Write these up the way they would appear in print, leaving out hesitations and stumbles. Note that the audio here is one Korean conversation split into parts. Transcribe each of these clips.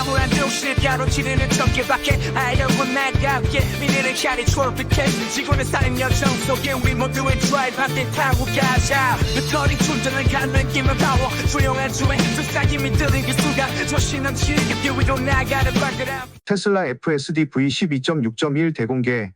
암울한 도시를 가로지르는 전개밖에 알려고 나가게 미래를 향해 트로피켓 지구는 쌓인 여정 속에 우리 모두의 드라이브 함께 타고 가자 배터리 충전을 가는 힘을 파워 조용한 주행 세상이 믿는 기수가 조신한 지겹게 위로 나가는 발걸음 테슬라 FSD V12.6.1 대공개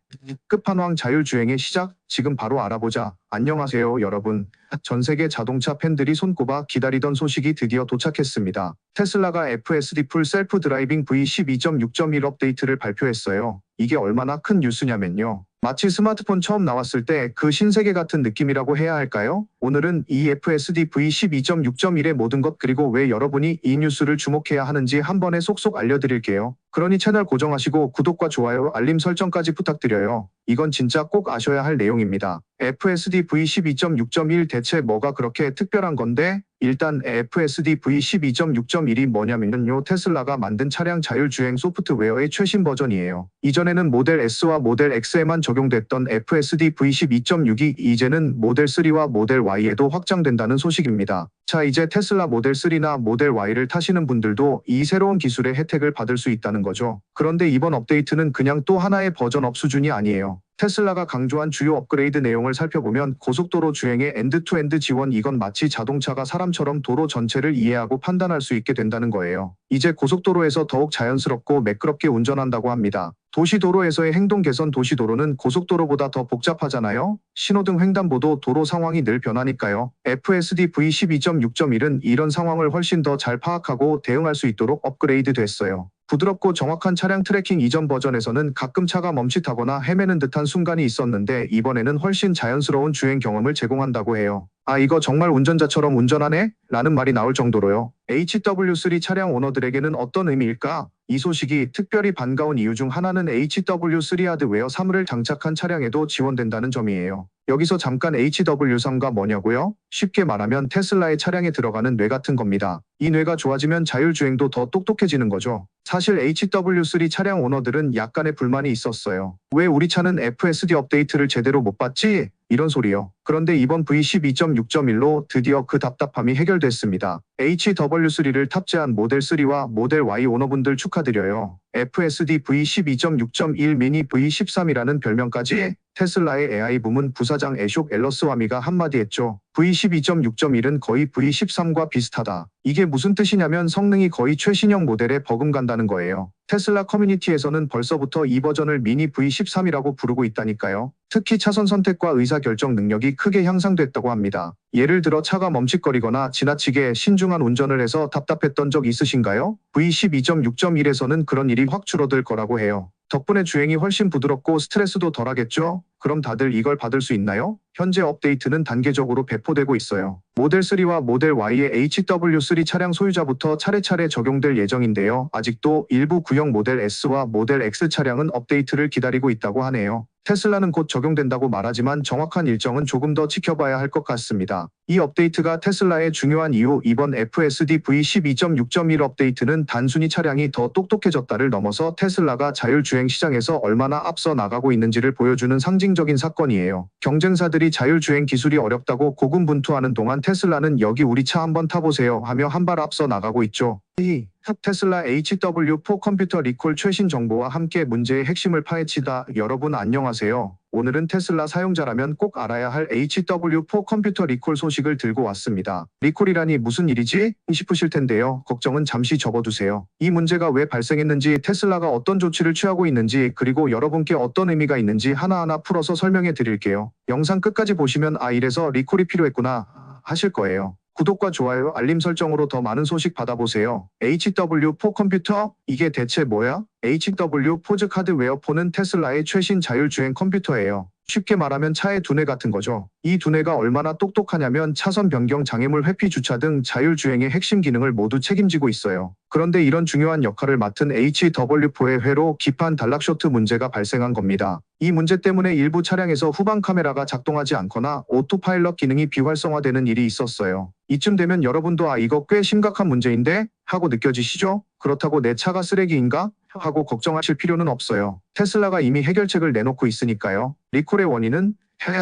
끝판왕 자율주행의 시작 지금 바로 알아보자. 안녕하세요 여러분. 전 세계 자동차 팬들이 손꼽아 기다리던 소식이 드디어 도착했습니다. 테슬라가 FSD 풀 셀프 드라이빙 V12.6.1 업데이트를 발표했어요. 이게 얼마나 큰 뉴스냐면요. 마치 스마트폰 처음 나왔을 때 그 신세계 같은 느낌이라고 해야 할까요? 오늘은 이 FSD V12.6.1의 모든 것 그리고 왜 여러분이 이 뉴스를 주목해야 하는지 한 번에 속속 알려드릴게요. 그러니 채널 고정하시고 구독과 좋아요, 알림 설정까지 부탁드려요. 이건 진짜 꼭 아셔야 할 내용입니다. FSD V12.6.1 대체 뭐가 그렇게 특별한 건데? 일단 FSD V12.6.1이 뭐냐면요. 테슬라가 만든 차량 자율주행 소프트웨어의 최신 버전이에요. 이전에는 모델 S와 모델 X에만 적용됐던 FSD V12.6이 이제는 모델 3와 모델 Y에도 확장된다는 소식입니다. 자, 이제 테슬라 모델 3나 모델 Y를 타시는 분들도 이 새로운 기술의 혜택을 받을 수 있다는 거죠. 그런데 이번 업데이트는 그냥 또 하나의 버전업 수준이 아니에요. 테슬라가 강조한 주요 업그레이드 내용을 살펴보면 고속도로 주행의 엔드투엔드 지원 이건 마치 자동차가 사람처럼 도로 전체를 이해하고 판단할 수 있게 된다는 거예요. 이제 고속도로에서 더욱 자연스럽고 매끄럽게 운전한다고 합니다. 도시도로에서의 행동 개선 도시도로는 고속도로보다 더 복잡하잖아요. 신호등 횡단보도 도로 상황이 늘 변하니까요. FSD V12.6.1은 이런 상황을 훨씬 더 잘 파악하고 대응할 수 있도록 업그레이드 됐어요. 부드럽고 정확한 차량 트래킹 이전 버전에서는 가끔 차가 멈칫하거나 헤매는 듯한 순간이 있었는데 이번에는 훨씬 자연스러운 주행 경험을 제공한다고 해요. 아 이거 정말 운전자처럼 운전하네? 라는 말이 나올 정도로요. HW3 차량 오너들에게는 어떤 의미일까? 이 소식이 특별히 반가운 이유 중 하나는 HW3 하드웨어 3을 장착한 차량에도 지원된다는 점이에요. 여기서 잠깐 HW3가 뭐냐고요? 쉽게 말하면 테슬라의 차량에 들어가는 뇌 같은 겁니다. 이 뇌가 좋아지면 자율주행도 더 똑똑해지는 거죠. 사실 HW3 차량 오너들은 약간의 불만이 있었어요. 왜 우리 차는 FSD 업데이트를 제대로 못 받지? 이런 소리요. 그런데 이번 V12.6.1로 드디어 그 답답함이 해결됐습니다. HW3를 탑재한 모델 3와 모델 Y 오너분들 축하드려요. FSD V12.6.1 미니 V13이라는 별명까지 테슬라의 AI 부문 부사장 애숍 앨러스와미가 한마디 했죠. V12.6.1은 거의 V13과 비슷하다. 이게 무슨 뜻이냐면 성능이 거의 최신형 모델에 버금간다는 거예요. 테슬라 커뮤니티에서는 벌써부터 이 버전을 미니 V13이라고 부르고 있다니까요. 특히 차선 선택과 의사결정 능력이 크게 향상됐다고 합니다. 예를 들어 차가 멈칫거리거나 지나치게 신중한 운전을 해서 답답했던 적 있으신가요? V12.6.1에서는 그런 일이 확 줄어들 거라고 해요. 덕분에 주행이 훨씬 부드럽고 스트레스도 덜하겠죠? 그럼 다들 이걸 받을 수 있나요? 현재 업데이트는 단계적으로 배포되고 있어요. 모델 3와 모델 Y의 HW3 차량 소유자부터 차례차례 적용될 예정인데요. 아직도 일부 구형 모델 S와 모델 X 차량은 업데이트를 기다리고 있다고 하네요. 테슬라는 곧 적용된다고 말하지만 정확한 일정은 조금 더 지켜봐야 할 것 같습니다. 이 업데이트가 테슬라의 중요한 이유 이번 FSD V12.6.1 업데이트는 단순히 차량이 더 똑똑해졌다를 넘어서 테슬라가 자율주행 시장에서 얼마나 앞서 나가고 있는지를 보여주는 상징적인 사건이에요. 경쟁사들이 자율주행 기술이 어렵다고 고군분투하는 동안 테슬라는 여기 우리 차 한번 타보세요 하며 한 발 앞서 나가고 있죠. 테슬라 HW4 컴퓨터 리콜 최신 정보와 함께 문제의 핵심을 파헤치다. 여러분 안녕하세요. 오늘은 테슬라 사용자라면 꼭 알아야 할 HW4 컴퓨터 리콜 소식을 들고 왔습니다. 리콜이라니 무슨 일이지? 싶으실 텐데요. 걱정은 잠시 접어두세요. 이 문제가 왜 발생했는지 테슬라가 어떤 조치를 취하고 있는지 그리고 여러분께 어떤 의미가 있는지 하나하나 풀어서 설명해 드릴게요. 영상 끝까지 보시면 아 이래서 리콜이 필요했구나 하실 거예요. 구독과 좋아요, 알림 설정으로 더 많은 소식 받아보세요. HW4 컴퓨터? 이게 대체 뭐야? HW4 하드웨어 4는 테슬라의 최신 자율주행 컴퓨터예요. 쉽게 말하면 차의 두뇌 같은 거죠. 이 두뇌가 얼마나 똑똑하냐면 차선 변경, 장애물 회피 주차 등 자율주행의 핵심 기능을 모두 책임지고 있어요. 그런데 이런 중요한 역할을 맡은 HW4의 회로 기판 단락쇼트 문제가 발생한 겁니다. 이 문제 때문에 일부 차량에서 후방 카메라가 작동하지 않거나 오토파일럿 기능이 비활성화되는 일이 있었어요. 이쯤 되면 여러분도 아 이거 꽤 심각한 문제인데? 하고 느껴지시죠? 그렇다고 내 차가 쓰레기인가? 하고 걱정하실 필요는 없어요. 테슬라가 이미 해결책을 내놓고 있으니까요. 리콜의 원인은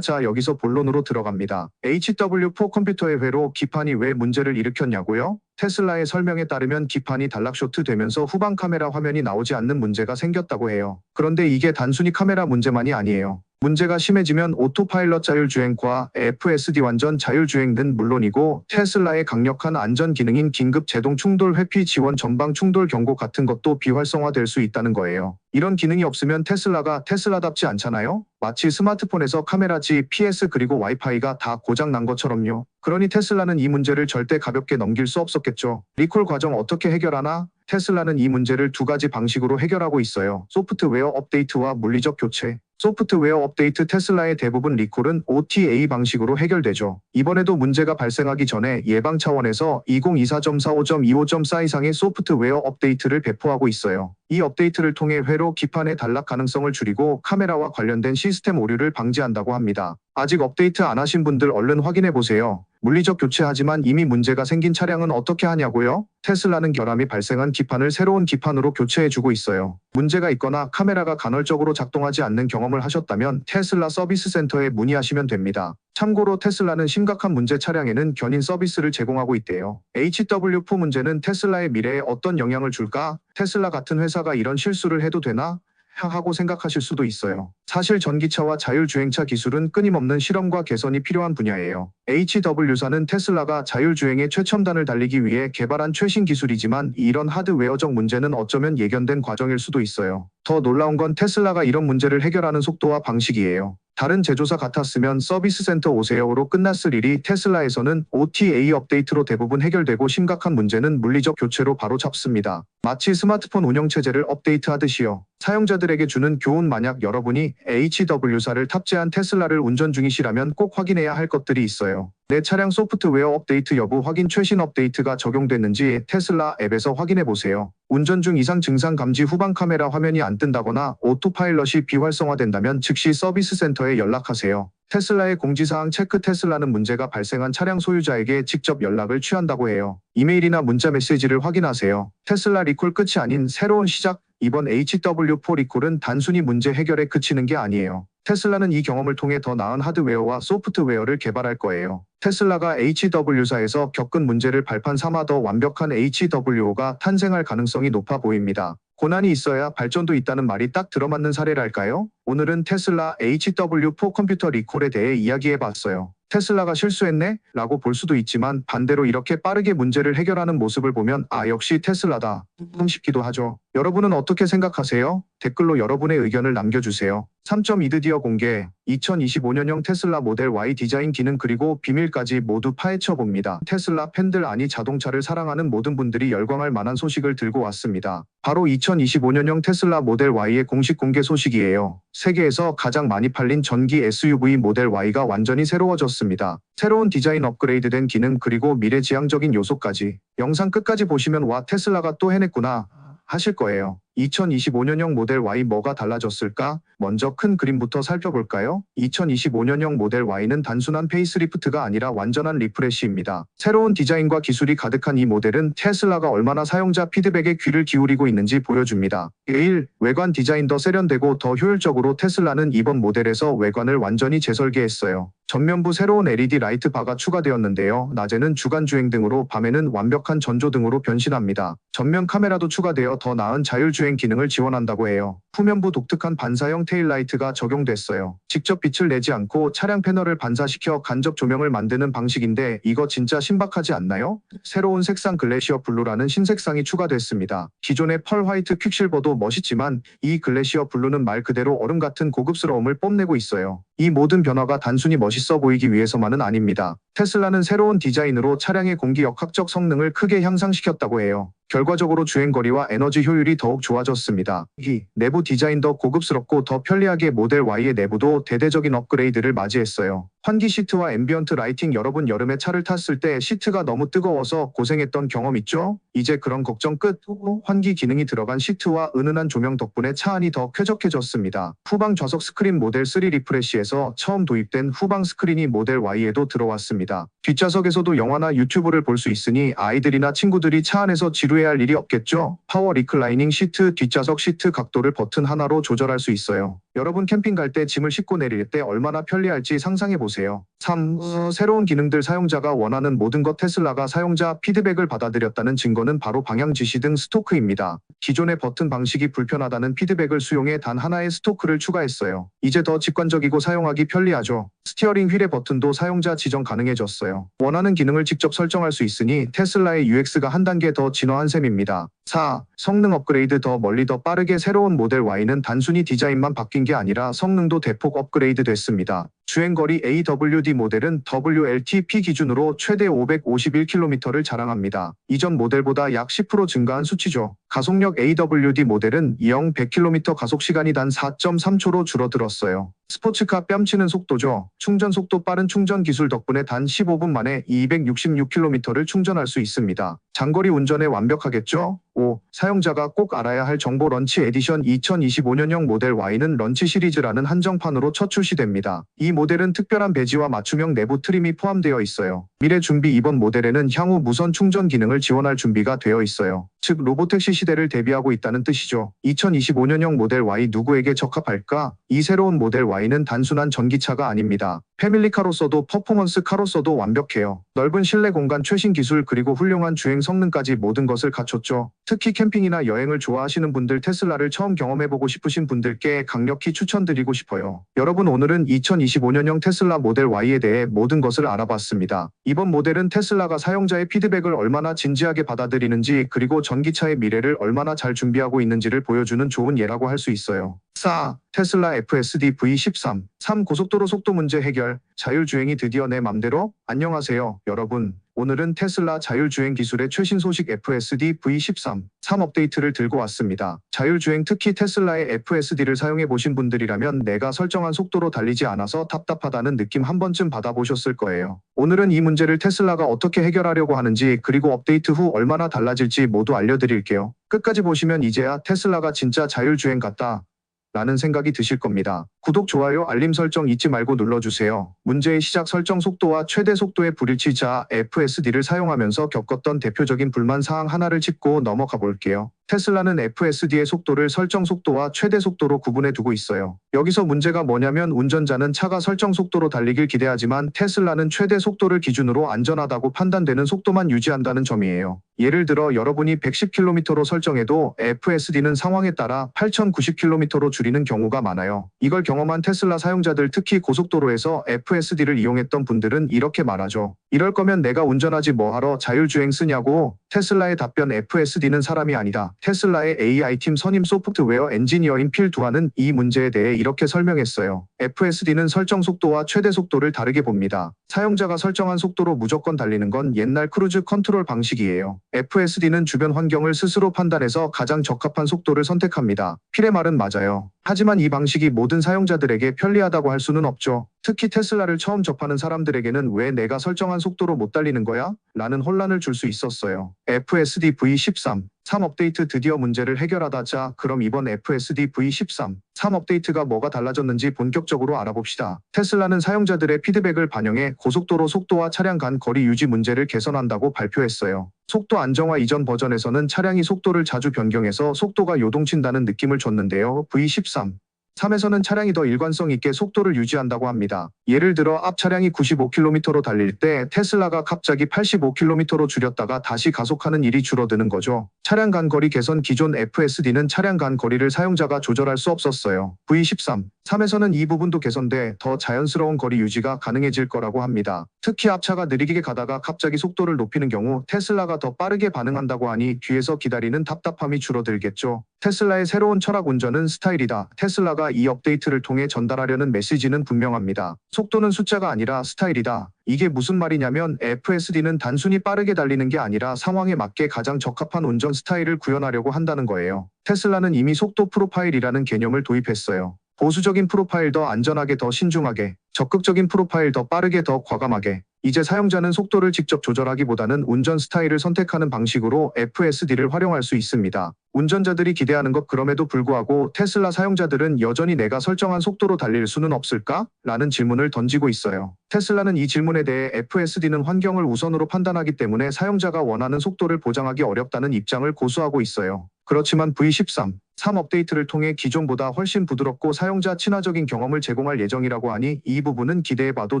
자, 여기서 본론으로 들어갑니다. HW4 컴퓨터의 회로 기판이 왜 문제를 일으켰냐고요? 테슬라의 설명에 따르면 기판이 단락쇼트 되면서 후방 카메라 화면이 나오지 않는 문제가 생겼다고 해요. 그런데 이게 단순히 카메라 문제만이 아니에요. 문제가 심해지면 오토파일럿 자율주행과 FSD 완전 자율주행은 물론이고 테슬라의 강력한 안전 기능인 긴급 제동 충돌 회피 지원 전방 충돌 경고 같은 것도 비활성화될 수 있다는 거예요. 이런 기능이 없으면 테슬라가 테슬라답지 않잖아요? 마치 스마트폰에서 카메라, GPS 그리고 와이파이가 다 고장 난 것처럼요. 그러니 테슬라는 이 문제를 절대 가볍게 넘길 수 없었겠죠. 리콜 과정 어떻게 해결하나? 테슬라는 이 문제를 두 가지 방식으로 해결하고 있어요. 소프트웨어 업데이트와 물리적 교체. 소프트웨어 업데이트. 테슬라의 대부분 리콜은 OTA 방식으로 해결되죠. 이번에도 문제가 발생하기 전에 예방 차원에서 2024.45.25.4 이상의 소프트웨어 업데이트를 배포하고 있어요. 이 업데이트를 통해 회로 기판의 단락 가능성을 줄이고 카메라와 관련된 시스템 오류를 방지한다고 합니다. 아직 업데이트 안 하신 분들 얼른 확인해 보세요. 물리적 교체하지만 이미 문제가 생긴 차량은 어떻게 하냐고요? 테슬라는 결함이 발생한 기판을 새로운 기판으로 교체해주고 있어요. 문제가 있거나 카메라가 간헐적으로 작동하지 않는 경험을 하셨다면 테슬라 서비스 센터에 문의하시면 됩니다. 참고로 테슬라는 심각한 문제 차량에는 견인 서비스를 제공하고 있대요. HW4 문제는 테슬라의 미래에 어떤 영향을 줄까? 테슬라 같은 회사가 이런 실수를 해도 되나? 하고 생각하실 수도 있어요. 사실 전기차와 자율주행차 기술은 끊임없는 실험과 개선이 필요한 분야예요. HW사는 테슬라가 자율주행의 최첨단을 달리기 위해 개발한 최신 기술이지만 이런 하드웨어적 문제는 어쩌면 예견된 과정일 수도 있어요. 더 놀라운 건 테슬라가 이런 문제를 해결하는 속도와 방식이에요. 다른 제조사 같았으면 서비스 센터 오세요로 끝났을 일이 테슬라에서는 OTA 업데이트로 대부분 해결되고 심각한 문제는 물리적 교체로 바로 잡습니다. 마치 스마트폰 운영체제를 업데이트하듯이요. 사용자들에게 주는 교훈. 만약 여러분이 HW사를 탑재한 테슬라를 운전 중이시라면 꼭 확인해야 할 것들이 있어요. 내 차량 소프트웨어 업데이트 여부 확인. 최신 업데이트가 적용됐는지 테슬라 앱에서 확인해 보세요. 운전 중 이상 증상 감지. 후방 카메라 화면이 안 뜬다거나 오토파일럿이 비활성화된다면 즉시 서비스 센터에 연락하세요. 테슬라의 공지사항 체크. 테슬라는 문제가 발생한 차량 소유자에게 직접 연락을 취한다고 해요. 이메일이나 문자 메시지를 확인하세요. 테슬라 리콜 끝이 아닌 새로운 시작. 이번 HW4 리콜은 단순히 문제 해결에 그치는 게 아니에요. 테슬라는 이 경험을 통해 더 나은 하드웨어와 소프트웨어를 개발할 거예요. 테슬라가 HW사에서 겪은 문제를 발판 삼아 더 완벽한 HW5가 탄생할 가능성이 높아 보입니다. 고난이 있어야 발전도 있다는 말이 딱 들어맞는 사례랄까요? 오늘은 테슬라 HW4 컴퓨터 리콜에 대해 이야기해 봤어요. 테슬라가 실수했네? 라고 볼 수도 있지만 반대로 이렇게 빠르게 문제를 해결하는 모습을 보면 역시 테슬라다 싶기도 하죠. 여러분은 어떻게 생각하세요? 댓글로 여러분의 의견을 남겨주세요. 3.2 드디어 공개. 2025년형 테슬라 모델 Y 디자인 기능 그리고 비밀까지 모두 파헤쳐 봅니다. 테슬라 팬들 아니 자동차를 사랑하는 모든 분들이 열광할 만한 소식을 들고 왔습니다. 바로 2025년형 테슬라 모델 Y의 공식 공개 소식이에요. 세계에서 가장 많이 팔린 전기 SUV 모델 Y가 완전히 새로워졌습니다. 새로운 디자인, 업그레이드된 기능 그리고 미래지향적인 요소까지. 영상 끝까지 보시면 와, 테슬라가 또 해냈구나 하실 거예요. 2025년형 모델 Y 뭐가 달라졌을까? 먼저 큰 그림부터 살펴볼까요? 2025년형 모델 Y는 단순한 페이스리프트가 아니라 완전한 리프레시입니다. 새로운 디자인과 기술이 가득한 이 모델은 테슬라가 얼마나 사용자 피드백에 귀를 기울이고 있는지 보여줍니다. 1. 외관 디자인 더 세련되고 더 효율적으로. 테슬라는 이번 모델에서 외관을 완전히 재설계했어요. 전면부 새로운 LED 라이트 바가 추가되었는데요. 낮에는 주간 주행 등으로, 밤에는 완벽한 전조 등으로 변신합니다. 전면 카메라도 추가되어 더 나은 자율주행 기능을 지원한다고 해요. 후면부 독특한 반사형 테일라이트가 적용됐어요. 직접 빛을 내지 않고 차량 패널을 반사시켜 간접 조명을 만드는 방식인데 이거 진짜 신박하지 않나요? 새로운 색상 글래시어 블루라는 신색상이 추가됐습니다. 기존의 펄 화이트 퀵실버도 멋있지만 이 글래시어 블루는 말 그대로 얼음 같은 고급스러움을 뽐내고 있어요. 이 모든 변화가 단순히 멋있어 보이기 위해서만은 아닙니다. 테슬라는 새로운 디자인으로 차량의 공기역학적 성능을 크게 향상시켰다고 해요. 결과적으로 주행거리와 에너지 효율이 더욱 좋아졌습니다. 내부 디자인 더 고급스럽고 더 편리하게. 모델 Y의 내부도 대대적인 업그레이드를 맞이했어요. 환기 시트와 앰비언트 라이팅. 여러분 여름에 차를 탔을 때 시트가 너무 뜨거워서 고생했던 경험 있죠? 이제 그런 걱정 끝. 환기 기능이 들어간 시트와 은은한 조명 덕분에 차 안이 더 쾌적해졌습니다. 후방 좌석 스크린 모델 3 리프레시에서 처음 도입된 후방 스크린이 모델 Y에도 들어왔습니다. 뒷좌석에서도 영화나 유튜브를 볼 수 있으니 아이들이나 친구들이 차 안에서 지루해할 일이 없겠죠? 파워 리클라이닝 시트. 뒷좌석 시트 각도를 버튼 하나로 조절할 수 있어요. 여러분 캠핑 갈 때 짐을 싣고 내릴 때 얼마나 편리할지 상상해 보세요. 3. 새로운 기능들 사용자가 원하는 모든 것 테슬라가 사용자 피드백을 받아들였다는 증거는 바로 방향 지시 등 스토크입니다. 기존의 버튼 방식이 불편하다는 피드백을 수용해 단 하나의 스토크를 추가했어요. 이제 더 직관적이고 사용하기 편리하죠. 스티어링 휠의 버튼도 사용자 지정 가능해졌어요. 원하는 기능을 직접 설정할 수 있으니 테슬라의 UX가 한 단계 더 진화한 셈입니다. 4. 성능 업그레이드 더 멀리 더 빠르게 새로운 모델 Y는 단순히 디자인만 바뀐 게 아니라 성능도 대폭 업그레이드 됐습니다. 주행거리 AWD 모델은 WLTP 기준으로 최대 551km를 자랑합니다. 이전 모델보다 약 10% 증가한 수치죠. 가속력 AWD 모델은 0, 100km 가속시간이 단 4.3초로 줄어들었어요. 스포츠카 뺨치는 속도죠. 충전 속도 빠른 충전 기술 덕분에 단 15분 만에 266km를 충전할 수 있습니다. 장거리 운전에 완벽하겠죠? 5. 사용자가 꼭 알아야 할 정보 런치 에디션 2025년형 모델 Y는 런치 시리즈라는 한정판으로 첫 출시됩니다. 이 모델은 특별한 배지와 맞춤형 내부 트림이 포함되어 있어요. 미래 준비 이번 모델에는 향후 무선 충전 기능을 지원할 준비가 되어 있어요. 즉 로보택시 시대를 대비하고 있다는 뜻이죠. 2025년형 모델 Y 누구에게 적합할까? 이 새로운 모델 Y는 단순한 전기차가 아닙니다. 패밀리카로서도 퍼포먼스카로서도 완벽해요. 넓은 실내 공간 최신 기술 그리고 훌륭한 주행 성능까지 모든 것을 갖췄죠. 특히 캠핑이나 여행을 좋아하시는 분들 테슬라를 처음 경험해보고 싶으신 분들께 강력히 추천드리고 싶어요. 여러분 오늘은 2025년형 테슬라 모델 Y에 대해 모든 것을 알아봤습니다. 이번 모델은 테슬라가 사용자의 피드백을 얼마나 진지하게 받아들이는지 그리고 전기차의 미래를 얼마나 잘 준비하고 있는지를 보여주는 좋은 예라고 할 수 있어요. 4. 테슬라 FSD V13 3. 고속도로 속도 문제 해결 자율주행이 드디어 내 맘대로? 안녕하세요 여러분. 오늘은 테슬라 자율주행 기술의 최신 소식 FSD V13 3 업데이트를 들고 왔습니다. 자율주행 특히 테슬라의 FSD를 사용해 보신 분들이라면 내가 설정한 속도로 달리지 않아서 답답하다는 느낌 한 번쯤 받아보셨을 거예요. 오늘은 이 문제를 테슬라가 어떻게 해결하려고 하는지 그리고 업데이트 후 얼마나 달라질지 모두 알려드릴게요. 끝까지 보시면 이제야 테슬라가 진짜 자율주행 같다 라는 생각이 드실 겁니다. 구독, 좋아요, 알림 설정 잊지 말고 눌러주세요. 문제의 시작 설정 속도와 최대 속도의 불일치자 FSD를 사용하면서 겪었던 대표적인 불만 사항 하나를 짚고 넘어가 볼게요. 테슬라는 FSD의 속도를 설정 속도와 최대 속도로 구분해 두고 있어요. 여기서 문제가 뭐냐면 운전자는 차가 설정 속도로 달리길 기대하지만 테슬라는 최대 속도를 기준으로 안전하다고 판단되는 속도만 유지한다는 점이에요. 예를 들어 여러분이 110km로 설정해도 FSD는 상황에 따라 8090km로 줄이는 경우가 많아요. 이걸 경험한 테슬라 사용자들 특히 고속도로에서 FSD를 이용했던 분들은 이렇게 말하죠. 이럴 거면 내가 운전하지 뭐하러 자율주행 쓰냐고. 테슬라의 답변 FSD는 사람이 아니다. 테슬라의 AI팀 선임 소프트웨어 엔지니어인 필 두아는 이 문제에 대해 이렇게 설명했어요. FSD는 설정 속도와 최대 속도를 다르게 봅니다. 사용자가 설정한 속도로 무조건 달리는 건 옛날 크루즈 컨트롤 방식이에요. FSD는 주변 환경을 스스로 판단해서 가장 적합한 속도를 선택합니다. 필의 말은 맞아요. 하지만 이 방식이 모든 사용자들에게 편리하다고 할 수는 없죠. 특히 테슬라를 처음 접하는 사람들에게는 왜 내가 설정한 속도로 못 달리는 거야? 라는 혼란을 줄 수 있었어요. FSD V13 3 업데이트 드디어 문제를 해결하다. 자, 그럼 이번 FSD V13 3 업데이트가 뭐가 달라졌는지 본격적으로 알아봅시다. 테슬라는 사용자들의 피드백을 반영해 고속도로 속도와 차량 간 거리 유지 문제를 개선한다고 발표했어요. 속도 안정화 이전 버전에서는 차량이 속도를 자주 변경해서 속도가 요동친다는 느낌을 줬는데요. V13 3에서는 차량이 더 일관성 있게 속도를 유지한다고 합니다. 예를 들어 앞 차량이 95km로 달릴 때 테슬라가 갑자기 85km로 줄였다가 다시 가속하는 일이 줄어드는 거죠. 차량 간 거리 개선 기존 FSD는 차량 간 거리를 사용자가 조절할 수 없었어요. V13 3에서는 이 부분도 개선돼 더 자연스러운 거리 유지가 가능해질 거라고 합니다. 특히 앞차가 느리게 가다가 갑자기 속도를 높이는 경우 테슬라가 더 빠르게 반응한다고 하니 뒤에서 기다리는 답답함이 줄어들겠죠. 테슬라의 새로운 철학 운전은 스타일이다. 테슬라가 이 업데이트를 통해 전달하려는 메시지는 분명합니다. 속도는 숫자가 아니라 스타일이다. 이게 무슨 말이냐면 FSD는 단순히 빠르게 달리는 게 아니라 상황에 맞게 가장 적합한 운전 스타일을 구현하려고 한다는 거예요. 테슬라는 이미 속도 프로파일이라는 개념을 도입했어요. 보수적인 프로파일 더 안전하게 더 신중하게, 적극적인 프로파일 더 빠르게 더 과감하게. 이제 사용자는 속도를 직접 조절하기보다는 운전 스타일을 선택하는 방식으로 FSD를 활용할 수 있습니다. 운전자들이 기대하는 것 그럼에도 불구하고 테슬라 사용자들은 여전히 내가 설정한 속도로 달릴 수는 없을까? 라는 질문을 던지고 있어요. 테슬라는 이 질문에 대해 FSD는 환경을 우선으로 판단하기 때문에 사용자가 원하는 속도를 보장하기 어렵다는 입장을 고수하고 있어요. 그렇지만 V13 3 업데이트를 통해 기존보다 훨씬 부드럽고 사용자 친화적인 경험을 제공할 예정이라고 하니 이 부분은 기대해봐도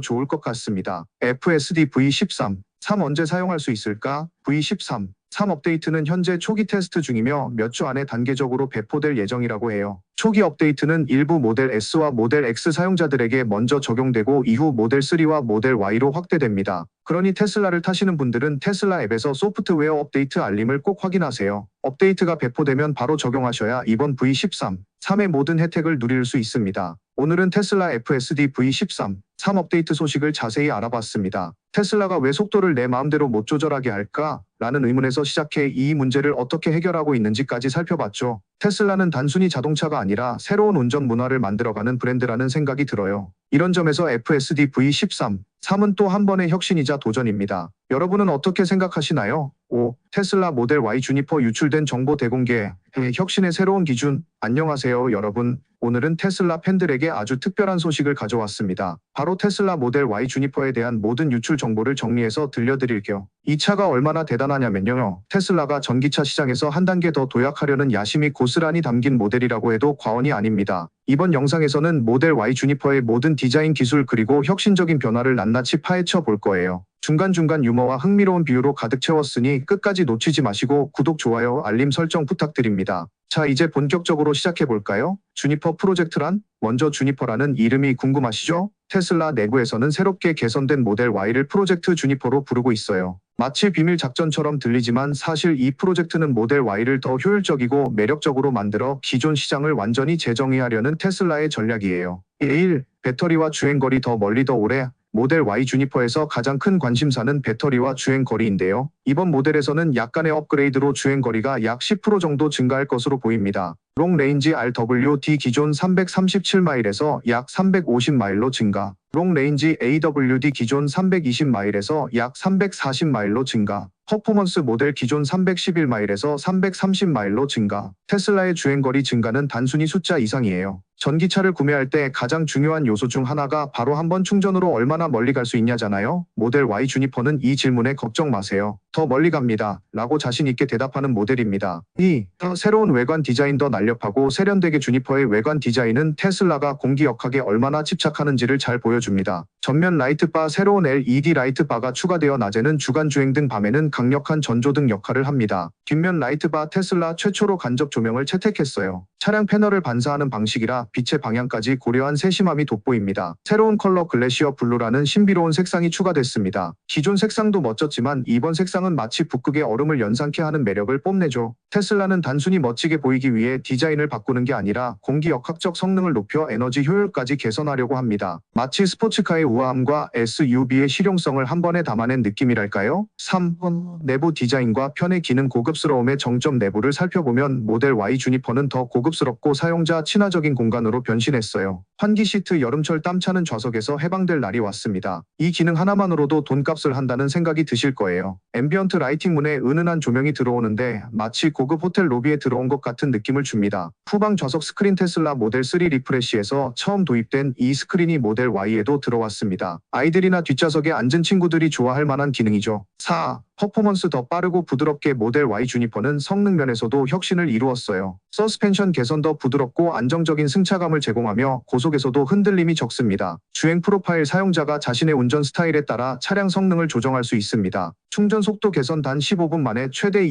좋을 것 같습니다. FSD V13 3 언제 사용할 수 있을까? V13 3 업데이트는 현재 초기 테스트 중이며 몇 주 안에 단계적으로 배포될 예정이라고 해요. 초기 업데이트는 일부 모델 S와 모델 X 사용자들에게 먼저 적용되고 이후 모델 3와 모델 Y로 확대됩니다. 그러니 테슬라를 타시는 분들은 테슬라 앱에서 소프트웨어 업데이트 알림을 꼭 확인하세요. 업데이트가 배포되면 바로 적용하셔야 이번 V13, 3의 모든 혜택을 누릴 수 있습니다. 오늘은 테슬라 FSD V13, 3 업데이트 소식을 자세히 알아봤습니다. 테슬라가 왜 속도를 내 마음대로 못 조절하게 할까? 라는 의문에서 시작해 이 문제를 어떻게 해결하고 있는지까지 살펴봤죠. 테슬라는 단순히 자동차가 아니라 새로운 운전 문화를 만들어가는 브랜드라는 생각이 들어요. 이런 점에서 FSD V13, 3은 또 한 번의 혁신이자 도전입니다. 여러분은 어떻게 생각하시나요? 5. 테슬라 모델 Y 주니퍼 유출된 정보 대공개, 혁신의 새로운 기준. 안녕하세요, 여러분. 오늘은 테슬라 팬들에게 아주 특별한 소식을 가져왔습니다. 바로 테슬라 모델 Y 주니퍼에 대한 모든 유출 정보를 정리해서 들려드릴게요. 이 차가 얼마나 대단하냐면요. 테슬라가 전기차 시장에서 한 단계 더 도약하려는 야심이 고스란히 담긴 모델이라고 해도 과언이 아닙니다. 이번 영상에서는 모델 Y 주니퍼의 모든 디자인 기술 그리고 혁신적인 변화를 낱낱이 파헤쳐 볼 거예요. 중간중간 유머와 흥미로운 비유로 가득 채웠으니 끝까지 놓치지 마시고 구독, 좋아요, 알림 설정 부탁드립니다. 자, 이제 본격적으로 시작해 볼까요? 주니퍼 프로젝트란? 먼저 주니퍼라는 이름이 궁금하시죠? 테슬라 내부에서는 새롭게 개선된 모델 Y를 프로젝트 주니퍼로 부르고 있어요. 마치 비밀 작전처럼 들리지만 사실 이 프로젝트는 모델 Y를 더 효율적이고 매력적으로 만들어 기존 시장을 완전히 재정의하려는 테슬라의 전략이에요. 1. 배터리와 주행거리 더 멀리 더 오래. 모델 Y 주니퍼에서 가장 큰 관심사는 배터리와 주행거리인데요. 이번 모델에서는 약간의 업그레이드로 주행거리가 약 10% 정도 증가할 것으로 보입니다. 롱레인지 RWD 기존 337마일에서 약 350마일로 증가. 롱레인지 AWD 기존 320마일에서 약 340마일로 증가. 퍼포먼스 모델 기존 311마일에서 330마일로 증가. 테슬라의 주행거리 증가는 단순히 숫자 이상이에요. 전기차를 구매할 때 가장 중요한 요소 중 하나가 바로 한 번 충전으로 얼마나 멀리 갈 수 있냐잖아요. 모델 Y 주니퍼는 이 질문에 걱정 마세요. 더 멀리 갑니다. 라고 자신 있게 대답하는 모델입니다. 2. 새로운 외관 디자인. 더 날렵하고 세련되게. 주니퍼의 외관 디자인은 테슬라가 공기역학에 얼마나 집착하는지를 잘 보여줍니다. 전면 라이트바, 새로운 LED 라이트바가 추가되어 낮에는 주간 주행 등 밤에는 강력한 전조등 역할을 합니다. 뒷면 라이트바, 테슬라 최초로 간접 조명을 채택했어요. 차량 패널을 반사하는 방식이라 빛의 방향까지 고려한 세심함이 돋보입니다. 새로운 컬러 글래시어 블루라는 신비로운 색상이 추가됐습니다. 기존 색상도 멋졌지만 이번 색상은 마치 북극의 얼음을 연상케 하는 매력을 뽐내죠. 테슬라는 단순히 멋지게 보이기 위해 디자인을 바꾸는 게 아니라 공기역학적 성능을 높여 에너지 효율까지 개선하려고 합니다. 마치 스포츠카의 우아함과 SUV의 실용성을 한 번에 담아낸 느낌이랄까요? 3. 내부 디자인과 편의 기능. 고급스러움의 정점. 내부를 살펴보면 모델 Y 주니퍼는 더 고급스럽고 사용자 친화적인 공간으로 변신했어요. 환기 시트. 여름철 땀 차는 좌석에서 해방될 날이 왔습니다. 이 기능 하나만으로도 돈값을 한다는 생각이 드실 거예요. 앰비언트 라이팅. 문에 은은한 조명이 들어오는데 마치 고급 호텔 로비에 들어온 것 같은 느낌을 줍니다. 후방 좌석 스크린. 테슬라 모델 3 리프레시에서 처음 도입된 이 스크린이 모델 Y에도 들어왔습니다. 아이들이나 뒷좌석에 앉은 친구들이 좋아할 만한 기능이죠. 4. 퍼포먼스. 더 빠르고 부드럽게. 모델 Y 주니퍼는 성능 면에서도 혁신을 이루었어요. 서스펜션 개선. 더 부드럽고 안정적인 승차감을 제공하며 고속에서도 흔들림이 적습니다. 주행 프로파일. 사용자가 자신의 운전 스타일에 따라 차량 성능을 조정할 수 있습니다. 충전 속도 개선. 단 15분 만에 최대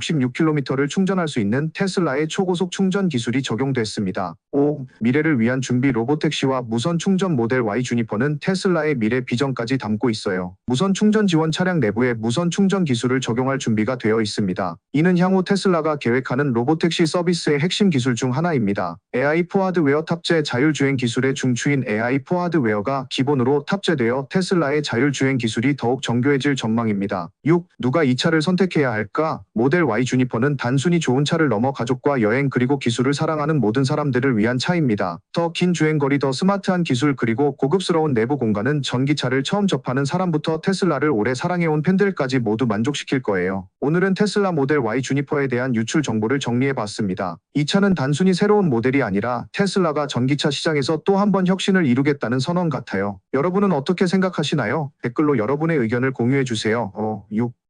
266km를 충전할 수 있는 테슬라의 초고속 충전 기술이 적용됐습니다. 5. 미래를 위한 준비. 로보택시와 무선 충전. 모델 Y 주니퍼는 테슬라의 미래 비전까지 담고 있어요. 무선 충전 지원. 차량 내부에 무선 충전 기술을 적용할 준비가 되어 있습니다. 이는 향후 테슬라가 계획하는 로보택시 서비스의 핵심 기술 중 하나입니다. AI4 하드웨어 탑재. 자율주행 기술의 중추인 AI4 하드웨어가 기본으로 탑재되어 테슬라의 자율주행 기술이 더욱 정교해질 전망입니다. 6. 누가 이 차를 선택해야 할까? 모델 Y 주니퍼는 단순히 좋은 차를 넘어 가족과 여행 그리고 기술을 사랑하는 모든 사람들을 위한 차입니다. 더 긴 주행거리, 더 스마트한 기술 그리고 고급스러운 내부 공간은 전기차를 처음 접하는 사람부터 테슬라를 오래 사랑해온 팬들까지 모두 만족시킬 거예요. 오늘은 테슬라 모델 Y 주니퍼에 대한 유출 정보를 정리해봤습니다. 이 차는 단순히 새로운 모델이 아니라 테슬라가 전기차 시장에서 또 한 번 혁신을 이루겠다는 선언 같아요. 여러분은 어떻게 생각하시나요? 댓글로 여러분의 의견을 공유해주세요. 6.